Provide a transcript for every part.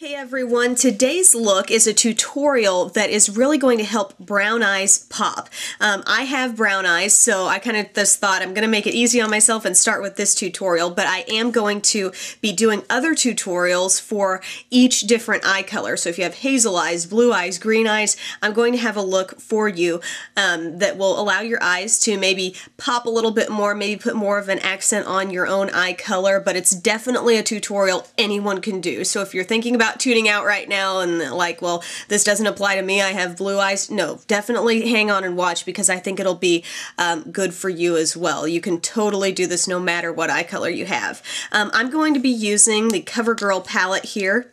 Hey everyone, today's look is a tutorial that is really going to help brown eyes pop. I have brown eyes, so I kind of just thought I'm going to make it easy on myself and start with this tutorial, but I am going to be doing other tutorials for each different eye color. So if you have hazel eyes, blue eyes, green eyes, I'm going to have a look for you that will allow your eyes to maybe pop a little bit more, maybe put more of an accent on your own eye color, but it's definitely a tutorial anyone can do. So if you're thinking about tuning out right now and like, well, this doesn't apply to me, I have blue eyes. No, definitely hang on and watch because I think it'll be good for you as well. You can totally do this no matter what eye color you have. I'm going to be using the CoverGirl palette here.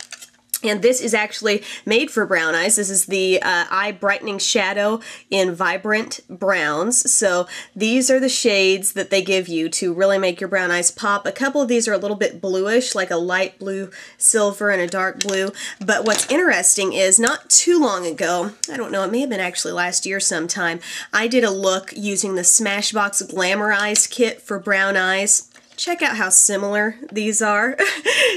And this is actually made for brown eyes. This is the Eye Brightening Shadow in Vibrant Browns. So these are the shades that they give you to really make your brown eyes pop. A couple of these are a little bit bluish, like a light blue silver and a dark blue. But what's interesting is not too long ago, I don't know, it may have been actually last year sometime, I did a look using the Smashbox Glamour Eyes kit for brown eyes. Check out how similar these are.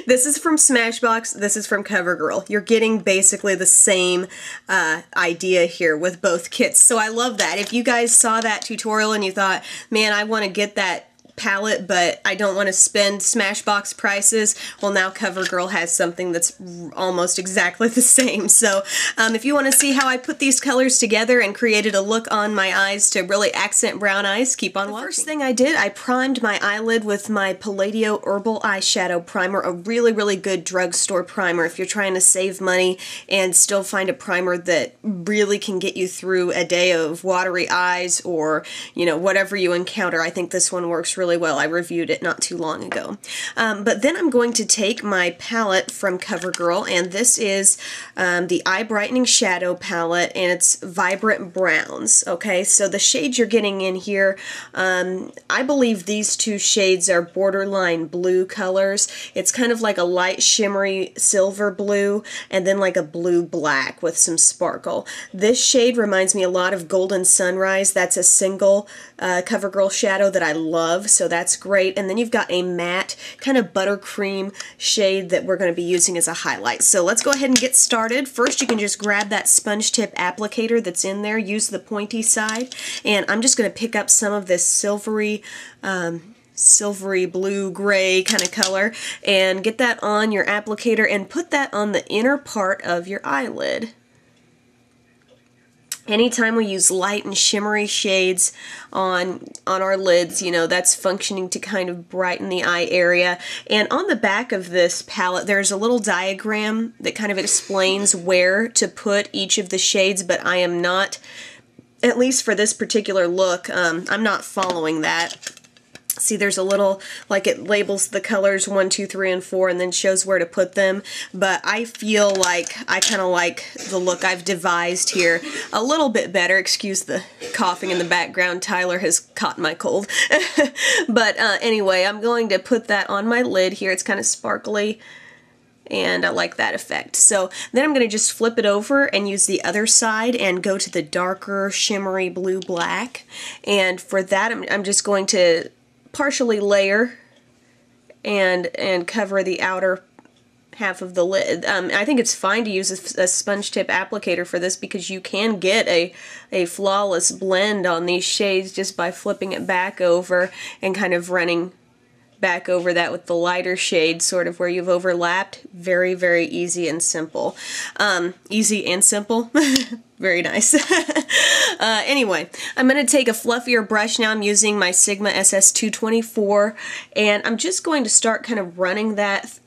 This is from Smashbox, this is from CoverGirl. You're getting basically the same idea here with both kits. So I love that. If you guys saw that tutorial and you thought, man, I want to get that palette, but I don't want to spend Smashbox prices, well, now CoverGirl has something that's almost exactly the same. So if you want to see how I put these colors together and created a look on my eyes to really accent brown eyes, keep on watching. The first thing I did, I primed my eyelid with my Palladio Herbal Eyeshadow Primer, a really, really good drugstore primer if you're trying to save money and still find a primer that really can get you through a day of watery eyes or, you know, whatever you encounter. I think this one works really well. I reviewed it not too long ago. But then I'm going to take my palette from CoverGirl, and this is the Eye Brightening Shadow palette, and it's Vibrant Browns. Okay, so the shades you're getting in here, I believe these two shades are borderline blue colors. It's kind of like a light shimmery silver blue, and then like a blue black with some sparkle. This shade reminds me a lot of Golden Sunrise. That's a single CoverGirl shadow that I love. So that's great. And then you've got a matte kind of buttercream shade that we're going to be using as a highlight. So let's go ahead and get started. First, you can just grab that sponge tip applicator that's in there, use the pointy side, and I'm just going to pick up some of this silvery blue gray kind of color and get that on your applicator and put that on the inner part of your eyelid. Anytime we use light and shimmery shades on our lids, you know, that's functioning to kind of brighten the eye area. And on the back of this palette, there's a little diagram that kind of explains where to put each of the shades, but I am not, at least for this particular look, I'm not following that. See, there's a little, like it labels the colors 1, 2, 3, and 4 and then shows where to put them, but I feel like I kind of like the look I've devised here a little bit better. Excuse the coughing in the background. Tyler has caught my cold. But anyway, I'm going to put that on my lid here. It's kind of sparkly, and I like that effect. So then I'm going to just flip it over and use the other side and go to the darker shimmery blue-black. And for that, I'm just going to partially layer and cover the outer half of the lid. I think it's fine to use a sponge tip applicator for this because you can get a flawless blend on these shades just by flipping it back over and kind of running back over that with the lighter shade, sort of where you've overlapped. Very, very easy and simple. Easy and simple. Very nice. Anyway, I'm going to take a fluffier brush now. I'm using my Sigma SS224, and I'm just going to start kind of running that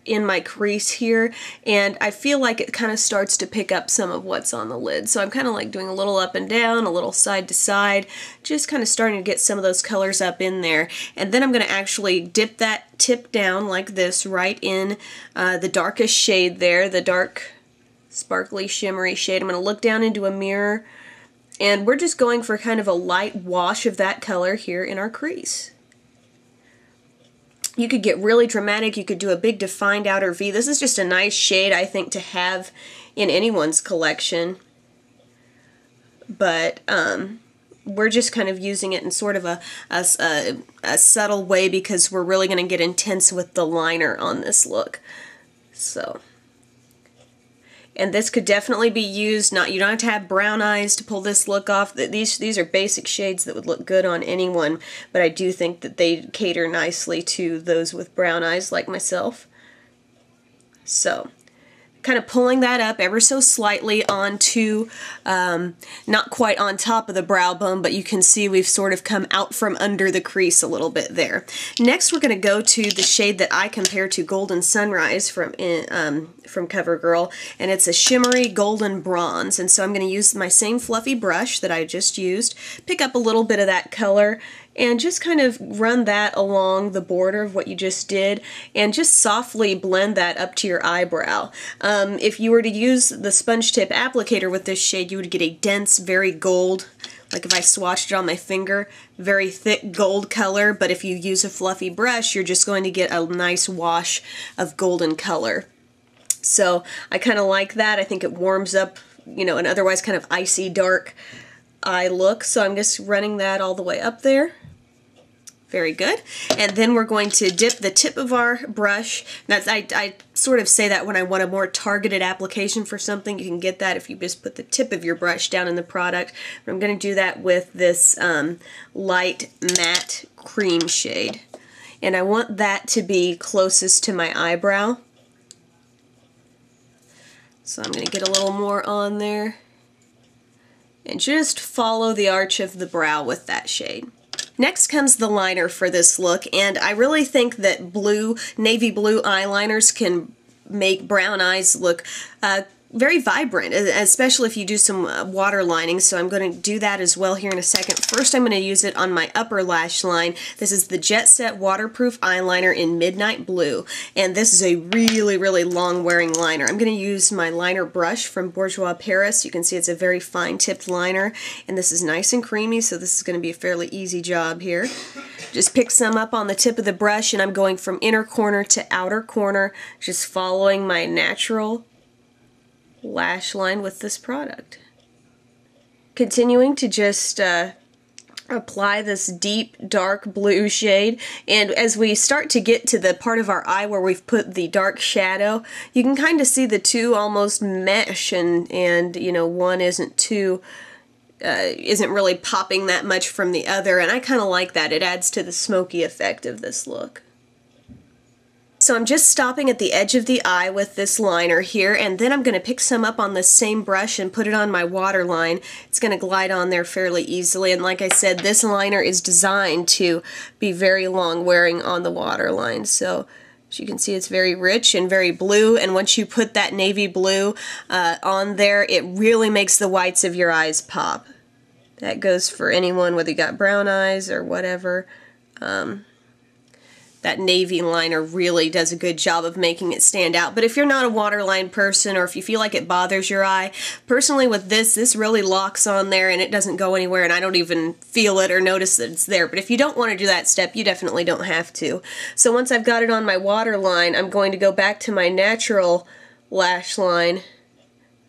in my crease here, and I feel like it kind of starts to pick up some of what's on the lid. So I'm kind of like doing a little up and down, a little side to side, just kind of starting to get some of those colors up in there. And then I'm going to actually dip that tip down like this right in the darkest shade there, the dark sparkly shimmery shade. I'm going to look down into a mirror, and we're just going for kind of a light wash of that color here in our crease. You could get really dramatic, you could do a big defined outer V. This is just a nice shade, I think, to have in anyone's collection. But we're just kind of using it in sort of a subtle way because we're really going to get intense with the liner on this look. So And this could definitely be used, you don't have to have brown eyes to pull this look off. These are basic shades that would look good on anyone, but I do think that they cater nicely to those with brown eyes like myself. So, kind of pulling that up ever so slightly onto, not quite on top of the brow bone, but you can see we've sort of come out from under the crease a little bit there. Next we're going to go to the shade that I compare to Golden Sunrise from CoverGirl, and it's a shimmery golden bronze. And so I'm going to use my same fluffy brush that I just used, pick up a little bit of that color, and just kind of run that along the border of what you just did, and just softly blend that up to your eyebrow. If you were to use the sponge tip applicator with this shade, you would get a dense, very gold, like if I swatched it on my finger, very thick gold color, but if you use a fluffy brush, you're just going to get a nice wash of golden color. So I kind of like that. I think it warms up, you know, an otherwise kind of icy dark eye look. So I'm just running that all the way up there. Very good. And then we're going to dip the tip of our brush. That's I sort of say that when I want a more targeted application for something. You can get that if you just put the tip of your brush down in the product. But I'm going to do that with this light matte cream shade. And I want that to be closest to my eyebrow. So I'm going to get a little more on there. And just follow the arch of the brow with that shade. Next comes the liner for this look, and I really think that navy blue eyeliners can make brown eyes look very vibrant, especially if you do some water lining, so I'm going to do that as well here in a second. First I'm going to use it on my upper lash line. This is the Jet Set Waterproof Eyeliner in Midnight Blue, and this is a really long wearing liner. I'm going to use my liner brush from Bourjois Paris. You can see it's a very fine tipped liner, and this is nice and creamy, so this is going to be a fairly easy job here. Just pick some up on the tip of the brush, and I'm going from inner corner to outer corner, just following my natural lash line with this product. Continuing to just apply this deep dark blue shade, and as we start to get to the part of our eye where we've put the dark shadow, you can kind of see the two almost mesh, and you know, one isn't really popping that much from the other, and I kind of like that. It adds to the smoky effect of this look. So I'm just stopping at the edge of the eye with this liner here, and then I'm going to pick some up on this same brush and put it on my waterline. It's going to glide on there fairly easily, and like I said, this liner is designed to be very long wearing on the waterline. So as you can see, it's very rich and very blue, and once you put that navy blue on there, it really makes the whites of your eyes pop. That goes for anyone, whether you got brown eyes or whatever. That navy liner really does a good job of making it stand out. But if you're not a waterline person, or if you feel like it bothers your eye, personally with this really locks on there and it doesn't go anywhere, and I don't even feel it or notice that it's there. But if you don't want to do that step, you definitely don't have to. So once I've got it on my waterline, I'm going to go back to my natural lash line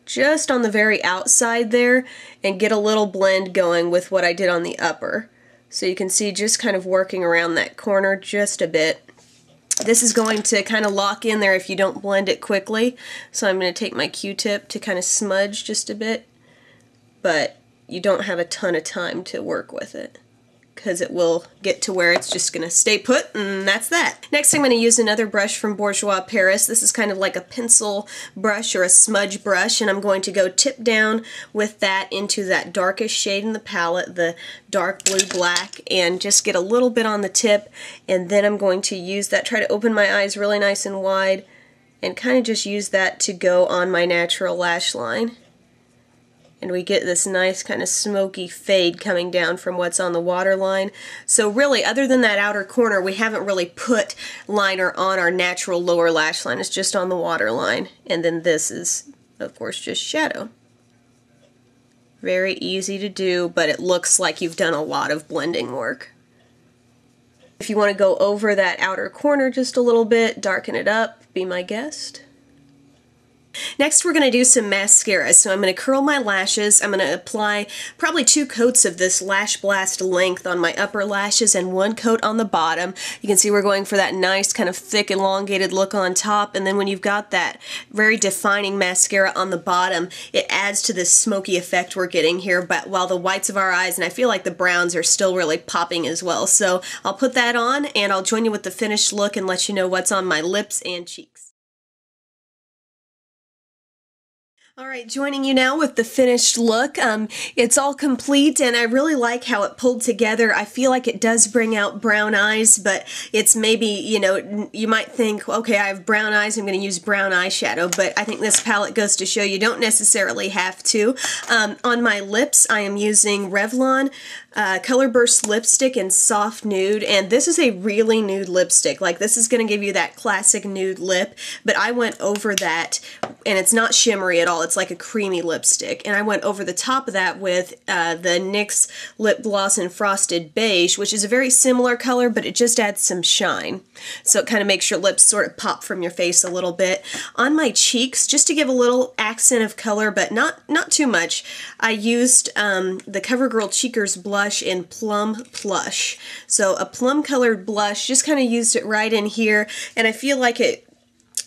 just on the very outside there and get a little blend going with what I did on the upper. So you can see just kind of working around that corner just a bit. This is going to kind of lock in there if you don't blend it quickly. So I'm going to take my Q-tip to kind of smudge just a bit, but you don't have a ton of time to work with it, because it will get to where it's just going to stay put, and that's that. Next I'm going to use another brush from Bourjois Paris. This is kind of like a pencil brush or a smudge brush, and I'm going to go tip down with that into that darkest shade in the palette, the dark blue black, and just get a little bit on the tip, and then I'm going to use that, try to open my eyes really nice and wide, and kind of just use that to go on my natural lash line. And we get this nice kind of smoky fade coming down from what's on the waterline. So really, other than that outer corner, we haven't really put liner on our natural lower lash line. It's just on the waterline. And then this is, of course, just shadow. Very easy to do, but it looks like you've done a lot of blending work. If you want to go over that outer corner just a little bit, darken it up, be my guest. Next, we're going to do some mascara. So I'm going to curl my lashes. I'm going to apply probably 2 coats of this Lash Blast length on my upper lashes and 1 coat on the bottom. You can see we're going for that nice kind of thick elongated look on top, and then when you've got that very defining mascara on the bottom, it adds to this smoky effect we're getting here, but while the whites of our eyes and I feel like the browns are still really popping as well. So I'll put that on and I'll join you with the finished look and let you know what's on my lips and cheeks. Alright, joining you now with the finished look. It's all complete and I really like how it pulled together. I feel like it does bring out brown eyes, but it's maybe, you know, you might think, okay, I have brown eyes, I'm going to use brown eyeshadow, but I think this palette goes to show you don't necessarily have to. On my lips, I am using Revlon Colorburst lipstick in Soft Nude, and this is a really nude lipstick. Like, this is going to give you that classic nude lip, but I went over that, and it's not shimmery at all. It's like a creamy lipstick, and I went over the top of that with the NYX Lip Gloss in Frosted Beige, which is a very similar color, but it just adds some shine. So it kind of makes your lips sort of pop from your face a little bit. On my cheeks, just to give a little accent of color, but not too much, I used the CoverGirl Cheekers blush in Plum Plush. So a plum colored blush, just kind of used it right in here, and I feel like it,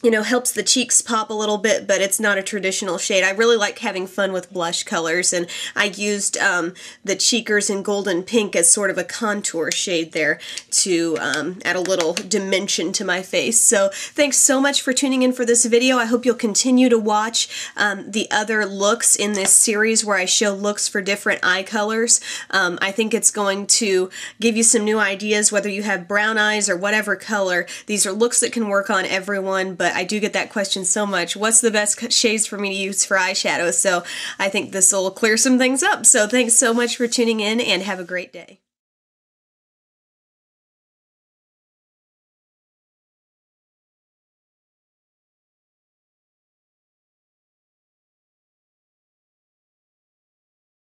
you know, helps the cheeks pop a little bit, but it's not a traditional shade. I really like having fun with blush colors, and I used the Cheekers in Golden Pink as sort of a contour shade there to add a little dimension to my face. So thanks so much for tuning in for this video. I hope you'll continue to watch the other looks in this series where I show looks for different eye colors. I think it's going to give you some new ideas, whether you have brown eyes or whatever color. These are looks that can work on everyone, but I do get that question so much. What's the best shades for me to use for eyeshadow? So I think this will clear some things up. So thanks so much for tuning in and have a great day.